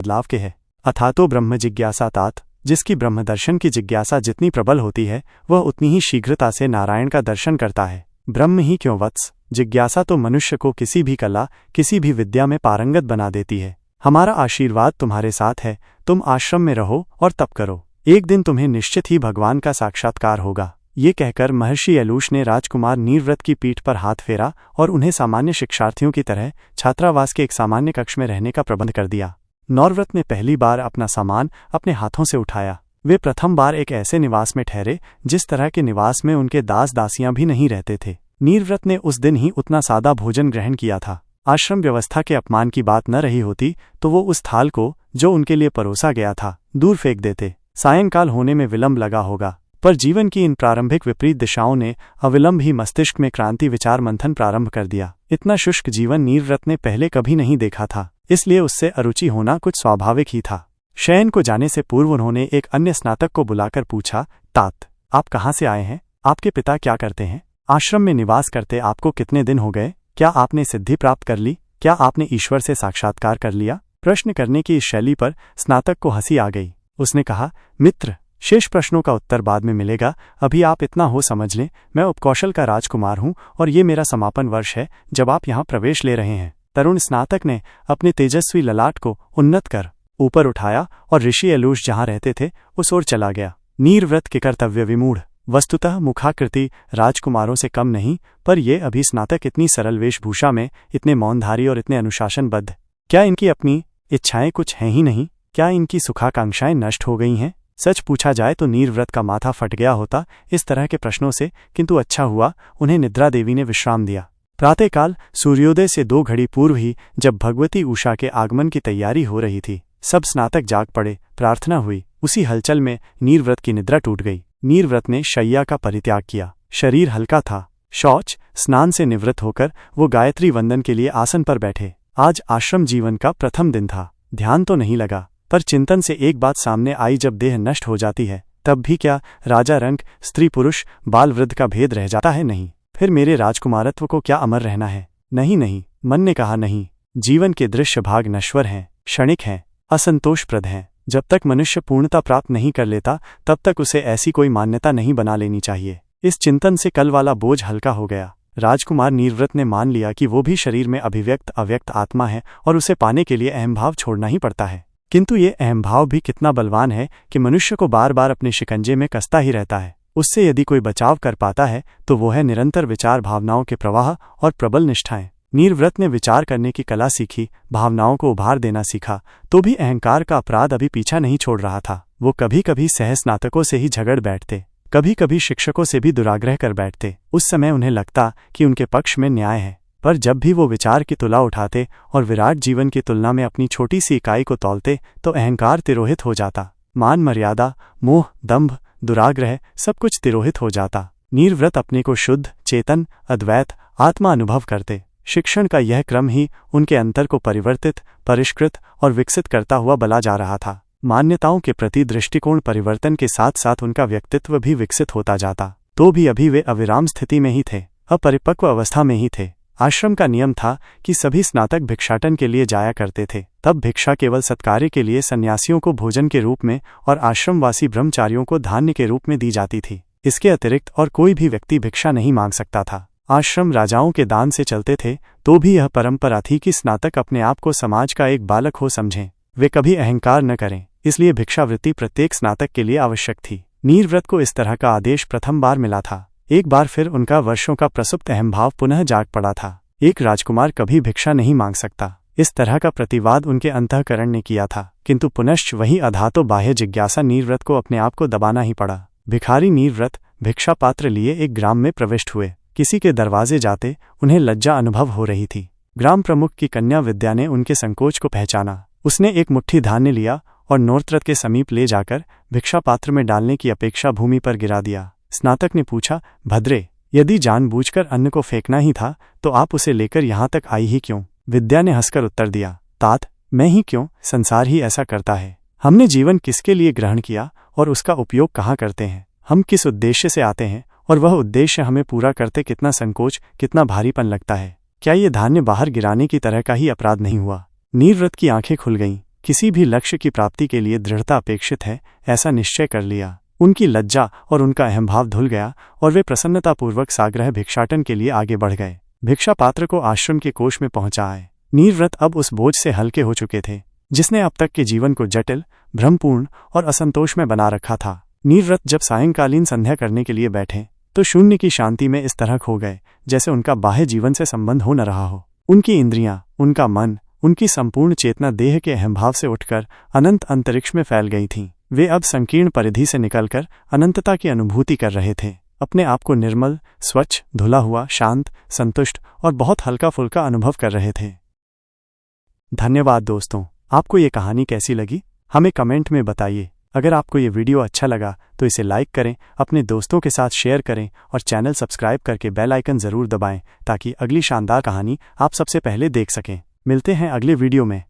बदलाव के है। अथातो ब्रह्म जिज्ञासा तात, जिसकी ब्रह्म दर्शन की जिज्ञासा जितनी प्रबल होती है वह उतनी ही शीघ्रता से नारायण का दर्शन करता है। ब्रह्म ही क्यों वत्स, जिज्ञासा तो मनुष्य को किसी भी कला, किसी भी विद्या में पारंगत बना देती है। हमारा आशीर्वाद तुम्हारे साथ है, तुम आश्रम में रहो और तप करो, एक दिन तुम्हें निश्चित ही भगवान का साक्षात्कार होगा। ये कहकर महर्षि यलूश ने राजकुमार नीरव्रत की पीठ पर हाथ फेरा और उन्हें सामान्य शिक्षार्थियों की तरह छात्रावास के एक सामान्य कक्ष में रहने का प्रबंध कर दिया। नीरव्रत ने पहली बार अपना सामान अपने हाथों से उठाया। वे प्रथम बार एक ऐसे निवास में ठहरे जिस तरह के निवास में उनके दास दासियां भी नहीं रहते थे। नीरव्रत ने उस दिन ही उतना सादा भोजन ग्रहण किया था। आश्रम व्यवस्था के अपमान की बात न रही होती तो वो उस थाल को, जो उनके लिए परोसा गया था, दूर फेंक देते। सायंकाल होने में विलंब लगा होगा, पर जीवन की इन प्रारंभिक विपरीत दिशाओं ने अविलंब ही मस्तिष्क में क्रांति विचार मंथन प्रारंभ कर दिया। इतना शुष्क जीवन नीरव्रत ने पहले कभी नहीं देखा था, इसलिए उससे अरुचि होना कुछ स्वाभाविक ही था। शयन को जाने से पूर्व उन्होंने एक अन्य स्नातक को बुलाकर पूछा, तात, आप कहाँ से आए हैं? आपके पिता क्या करते हैं? आश्रम में निवास करते आपको कितने दिन हो गए? क्या आपने सिद्धि प्राप्त कर ली? क्या आपने ईश्वर से साक्षात्कार कर लिया? प्रश्न करने की इस शैली पर स्नातक को हंसी आ गई। उसने कहा, मित्र, शेष प्रश्नों का उत्तर बाद में मिलेगा, अभी आप इतना हो समझ लें, मैं उपकौशल का राजकुमार हूँ और ये मेरा समापन वर्ष है जब आप यहाँ प्रवेश ले रहे हैं। तरुण स्नातक ने अपने तेजस्वी ललाट को उन्नत कर ऊपर उठाया और ऋषि यलूश जहाँ रहते थे उस ओर चला गया। नीरव्रत के कर्तव्य विमूढ़, वस्तुतः मुखाकृति राजकुमारों से कम नहीं, पर ये अभी स्नातक इतनी सरल वेशभूषा में, इतने मौनधारी और इतने अनुशासनबद्ध। क्या इनकी अपनी इच्छाएं कुछ हैं ही नहीं? क्या इनकी सुखाकांक्षाएं नष्ट हो गई हैं? सच पूछा जाए तो नीरव्रत का माथा फट गया होता इस तरह के प्रश्नों से, किंतु अच्छा हुआ उन्हें निद्रा देवी ने विश्राम दिया। प्रातःकाल सूर्योदय से 2 घड़ी पूर्व ही जब भगवती उषा के आगमन की तैयारी हो रही थी, सब स्नातक जाग पड़े, प्रार्थना हुई। उसी हलचल में नीरव्रत की निद्रा टूट गई। नीरव्रत ने शैया का परित्याग किया। शरीर हल्का था। शौच स्नान से निवृत्त होकर वो गायत्री वंदन के लिए आसन पर बैठे। आज आश्रम जीवन का प्रथम दिन था। ध्यान तो नहीं लगा, पर चिंतन से एक बात सामने आई, जब देह नष्ट हो जाती है तब भी क्या राजा रंक, स्त्री पुरुष, बाल वृद्ध का भेद रह जाता है? नहीं। फिर मेरे राजकुमारत्व को क्या अमर रहना है? नहीं नहीं, मन ने कहा नहीं। जीवन के दृश्य भाग नश्वर हैं, क्षणिक हैं, असंतोषप्रद हैं। जब तक मनुष्य पूर्णता प्राप्त नहीं कर लेता तब तक उसे ऐसी कोई मान्यता नहीं बना लेनी चाहिए। इस चिंतन से कल वाला बोझ हल्का हो गया। राजकुमार नीरव्रत ने मान लिया कि वो भी शरीर में अभिव्यक्त अव्यक्त आत्मा है और उसे पाने के लिए अहंभाव छोड़ना ही पड़ता है। किंतु ये अहंभाव भी कितना बलवान है कि मनुष्य को बार बार अपने शिकंजे में कसता ही रहता है। उससे यदि कोई बचाव कर पाता है तो वो है निरंतर विचार भावनाओं के प्रवाह और प्रबल निष्ठाएं। नीरव्रत ने विचार करने की कला सीखी, भावनाओं को उभार देना सीखा, तो भी अहंकार का अपराध अभी पीछा नहीं छोड़ रहा था। वो कभी कभी सहस्नातकों से ही झगड़ बैठते, कभी कभी शिक्षकों से भी दुराग्रह कर बैठते। उस समय उन्हें लगता कि उनके पक्ष में न्याय है, पर जब भी वो विचार की तुला उठाते और विराट जीवन की तुलना में अपनी छोटी सी इकाई को तौलते तो अहंकार तिरोहित हो जाता। मान मर्यादा, मोह, दंभ, दुराग्रह सब कुछ तिरोहित हो जाता। नीरव्रत अपने को शुद्ध, चेतन, अद्वैत आत्मा अनुभव करते। शिक्षण का यह क्रम ही उनके अंतर को परिवर्तित, परिष्कृत और विकसित करता हुआ बला जा रहा था। मान्यताओं के प्रति दृष्टिकोण परिवर्तन के साथ साथ उनका व्यक्तित्व भी विकसित होता जाता। तो भी अभी वे अविराम स्थिति में ही थे, अपरिपक्व अवस्था में ही थे। आश्रम का नियम था कि सभी स्नातक भिक्षाटन के लिए जाया करते थे। तब भिक्षा केवल सत्कार्य के लिए सन्यासियों को भोजन के रूप में और आश्रमवासी ब्रह्मचारियों को धान्य के रूप में दी जाती थी। इसके अतिरिक्त और कोई भी व्यक्ति भिक्षा नहीं मांग सकता था। आश्रम राजाओं के दान से चलते थे, तो भी यह परंपरा थी कि स्नातक अपने आप को समाज का एक बालक हो समझें, वे कभी अहंकार न करें। इसलिए भिक्षावृत्ति प्रत्येक स्नातक के लिए आवश्यक थी। नीरव्रत को इस तरह का आदेश प्रथम बार मिला था। एक बार फिर उनका वर्षों का प्रसुप्त अहंभाव पुनः जाग पड़ा था। एक राजकुमार कभी भिक्षा नहीं मांग सकता, इस तरह का प्रतिवाद उनके अंतःकरण ने किया था। किंतु पुनश्च वही अधातो बाह्य जिज्ञासा नीरव्रत को अपने आप को दबाना ही पड़ा। भिखारी नीरव्रत भिक्षा पात्र लिए एक ग्राम में प्रविष्ट हुए। किसी के दरवाजे जाते उन्हें लज्जा अनुभव हो रही थी। ग्राम प्रमुख की कन्या विद्या ने उनके संकोच को पहचाना। उसने एक मुट्ठी धान्य लिया और नोरत्रत के समीप ले जाकर भिक्षा पात्र में डालने की अपेक्षा भूमि पर गिरा दिया। स्नातक ने पूछा, भद्रे, यदि जानबूझकर अन्न को फेंकना ही था तो आप उसे लेकर यहाँ तक आई ही क्यों? विद्या ने हंसकर उत्तर दिया, तात, मैं ही क्यों, संसार ही ऐसा करता है। हमने जीवन किसके लिए ग्रहण किया और उसका उपयोग कहाँ करते हैं? हम किस उद्देश्य से आते हैं और वह उद्देश्य हमें पूरा करते कितना संकोच, कितना भारीपन लगता है। क्या ये धान्य बाहर गिराने की तरह का ही अपराध नहीं हुआ? नीरव्रत की आंखें खुल गईं। किसी भी लक्ष्य की प्राप्ति के लिए दृढ़ता अपेक्षित है, ऐसा निश्चय कर लिया। उनकी लज्जा और उनका अहंभाव धुल गया और वे प्रसन्नतापूर्वक साग्रह भिक्षाटन के लिए आगे बढ़ गए। भिक्षा पात्र को आश्रम के कोष में पहुंचाए। नीरव्रत अब उस बोझ से हल्के हो चुके थे जिसने अब तक के जीवन को जटिल, भ्रमपूर्ण और असंतोष में बना रखा था। नीरव्रत जब सायंकालीन संध्या करने के लिए बैठे तो शून्य की शांति में इस तरह खो गए जैसे उनका बाह्य जीवन से संबंध हो न रहा हो। उनकी इंद्रियां, उनका मन, उनकी संपूर्ण चेतना देह के अहंभाव से उठकर अनंत अंतरिक्ष में फैल गई थीं। वे अब संकीर्ण परिधि से निकलकर अनंतता की अनुभूति कर रहे थे। अपने आप को निर्मल, स्वच्छ, धुला हुआ, शांत, संतुष्ट और बहुत हल्का फुल्का अनुभव कर रहे थे। धन्यवाद दोस्तों, आपको ये कहानी कैसी लगी हमें कमेंट में बताइए। अगर आपको ये वीडियो अच्छा लगा तो इसे लाइक करें, अपने दोस्तों के साथ शेयर करें और चैनल सब्सक्राइब करके बेल आइकन ज़रूर दबाएं ताकि अगली शानदार कहानी आप सबसे पहले देख सकें। मिलते हैं अगले वीडियो में।